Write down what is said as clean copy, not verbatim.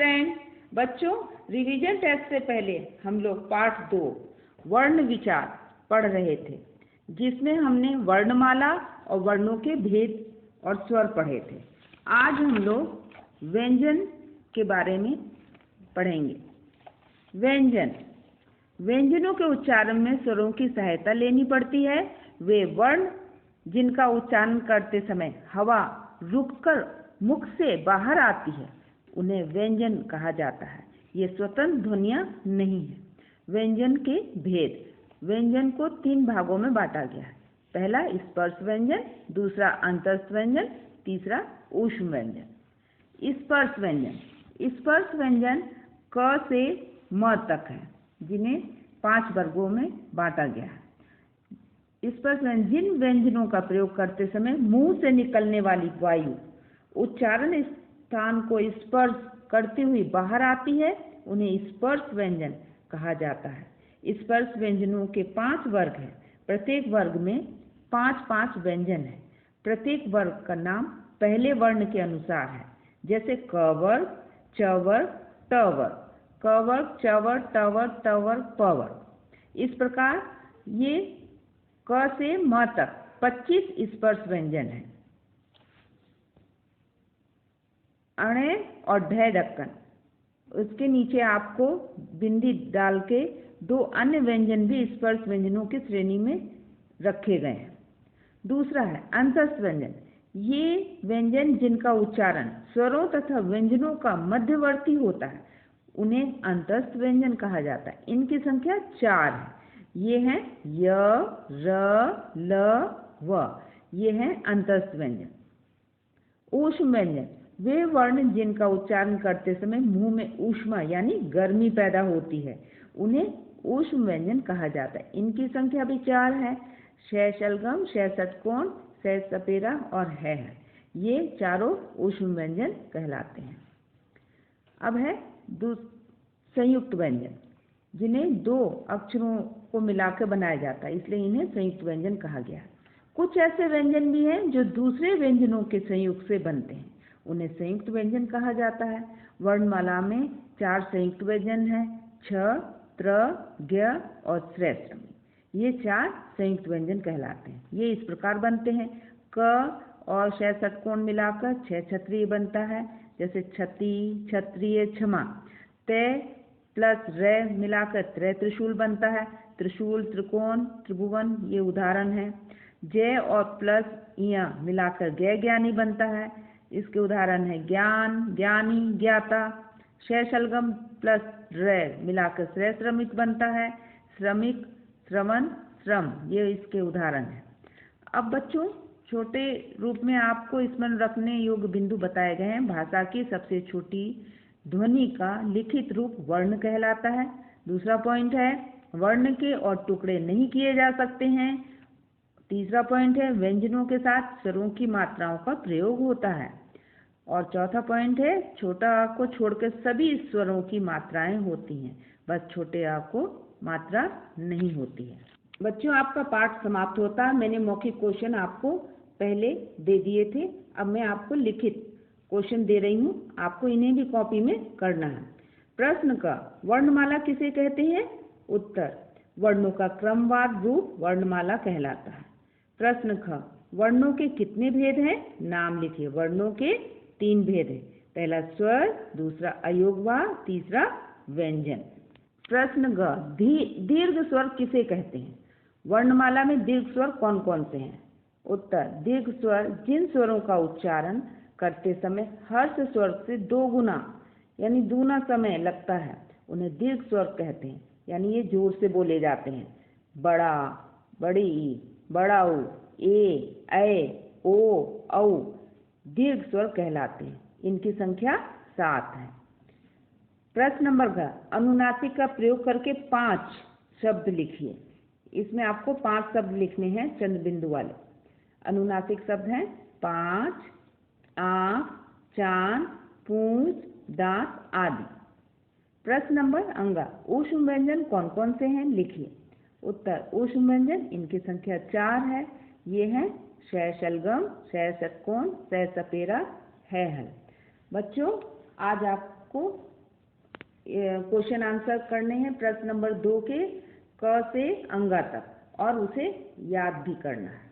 Friend. बच्चों, revision test से पहले हम लोग पाठ 2 वर्ण विचार पढ़ रहे थे, जिसमें हमने वर्णमाला और वर्णों के भेद और स्वर पढ़े थे। आज हम लोग व्यंजन के बारे में पढ़ेंगे। व्यंजनों के उच्चारण में स्वरों की सहायता लेनी पड़ती है। वे वर्ण जिनका उच्चारण करते समय हवा रुककर मुख से बाहर आती है, उन्हें व्यंजन कहा जाता है। ये स्वतंत्र ध्वनियाँ नहीं है। व्यंजन के भेद। व्यंजन को 3 भागों में बांटा गया है। पहला स्पर्श व्यंजन, दूसरा अंतस्थ व्यंजन, तीसरा ऊष्म व्यंजन। स्पर्श व्यंजन क से म तक है, जिन्हें 5 वर्गों में बांटा गया है। स्पर्श व्यंजन जिन व्यंजनों का प्रयोग करते समय मुंह से निकलने वाली वायु उच्चारण स्थान को स्पर्श करती हुई बाहर आती है, उन्हें स्पर्श व्यंजन कहा जाता है। स्पर्श व्यंजनों के 5 वर्ग हैं। प्रत्येक वर्ग में 5-5 व्यंजन हैं। प्रत्येक वर्ग का नाम पहले वर्ण के अनुसार है, जैसे क वर्ग, च वर्ग, ट वर्ग, क वर्ग, च वर्ग, ट वर्ग, त वर्ग, प वर्ग। इस प्रकार ये क से म तक 25 स्पर्श व्यंजन हैं। अणे और ढय ढक्कन, उसके नीचे आपको बिंदी डाल के 2 अन्य व्यंजन भी स्पर्श व्यंजनों की श्रेणी में रखे गए हैं। दूसरा है अंतस्थ व्यंजन। ये व्यंजन जिनका उच्चारण स्वरों तथा व्यंजनों का मध्यवर्ती होता है, उन्हें अंतस्थ व्यंजन कहा जाता है। इनकी संख्या 4 है। ये हैं य, र, ल, व। ये हैं अंतस्थ व्यंजन। ऊष्म व्यंजन वे वर्ण जिनका उच्चारण करते समय मुंह में ऊष्मा यानी गर्मी पैदा होती है, उन्हें ऊष्म व्यंजन कहा जाता है। इनकी संख्या भी 4 है। श शलगम, श षटकोण, स सपेरा और है। ये चारों ऊष्म व्यंजन कहलाते हैं। अब है संयुक्त व्यंजन, जिन्हें 2 अक्षरों को मिलाकर बनाया जाता है, इसलिए इन्हें संयुक्त व्यंजन कहा गया है। कुछ ऐसे व्यंजन भी हैं जो दूसरे व्यंजनों के संयुक्त से बनते हैं, उन्हें संयुक्त व्यंजन कहा जाता है। वर्णमाला में 4 संयुक्त व्यंजन हैं, छ, त्र, ज्ञ और श्रेष्ठ। ये 4 संयुक्त व्यंजन कहलाते हैं। ये इस प्रकार बनते हैं। क और श षटकोण मिलाकर 6 क्षत्रिय बनता है, जैसे छति, क्षत्रिय, क्षमा। त प्लस र मिलाकर त्रय त्रिशूल बनता है। त्रिशूल, त्रिकोण, त्रिभुवन ये उदाहरण है। जय और प्लस इया मिलाकर गय ज्ञानी बनता है। इसके उदाहरण है ज्ञान, ज्ञानी, ज्ञाता। श शलगम प्लस र मिलाकर श्रेय श्रमिक बनता है। श्रमिक, श्रवण, श्रम ये इसके उदाहरण है। अब बच्चों, छोटे रूप में आपको स्मरण रखने योग्य बिंदु बताए गए हैं। भाषा की सबसे छोटी ध्वनि का लिखित रूप वर्ण कहलाता है। दूसरा पॉइंट है वर्ण के और टुकड़े नहीं किए जा सकते हैं। तीसरा पॉइंट है व्यंजनों के साथ स्वरों की मात्राओं का प्रयोग होता है। और चौथा पॉइंट है छोटा आ को छोड़कर सभी स्वरों की मात्राएं होती हैं, बस छोटे आ को मात्रा नहीं होती है। बच्चों, आपका पाठ समाप्त होता है। मैंने मौखिक क्वेश्चन आपको पहले दे दिए थे, अब मैं आपको लिखित क्वेश्चन दे रही हूँ। आपको इन्हें भी कॉपी में करना है। प्रश्न का वर्णमाला किसे कहते हैं? उत्तर, वर्णों का क्रमवार रूप वर्णमाला कहलाता है। प्रश्न ख, वर्णों के कितने भेद हैं? नाम लिखिए। वर्णों के 3 भेद हैं। पहला स्वर, दूसरा अयोगवाह, तीसरा व्यंजन। प्रश्न ग, दीर्घ स्वर किसे कहते हैं? वर्णमाला में दीर्घ स्वर कौन कौन से हैं? उत्तर, दीर्घ स्वर जिन स्वरों का उच्चारण करते समय हर्ष स्वर से 2 गुना यानी दूना समय लगता है, उन्हें दीर्घ स्वर कहते हैं, यानी ये जोर से बोले जाते हैं। बड़ा, बड़ी, बड़ाऊ, ए, ओ, औ दीर्घ स्वर कहलाते हैं। इनकी संख्या 7 है। प्रश्न नंबर घ, अनुनासिक का प्रयोग करके 5 शब्द लिखिए। इसमें आपको 5 शब्द लिखने हैं चंद्र बिंदु वाले। अनुनासिक शब्द हैं 5, आँख, चांद, पूंछ, दांत आदि। प्रश्न नंबर अंगा, ऊष्म व्यंजन कौन कौन से हैं? लिखिए। उत्तर, ऊष्म व्यंजन इनकी संख्या 4 है। ये हैं श शलगम, श षटकोण, स सपेरा, है हल। बच्चों, आज आप आपको क्वेश्चन आंसर करने हैं प्रश्न नंबर 2 के क से अंगा तक, और उसे याद भी करना है।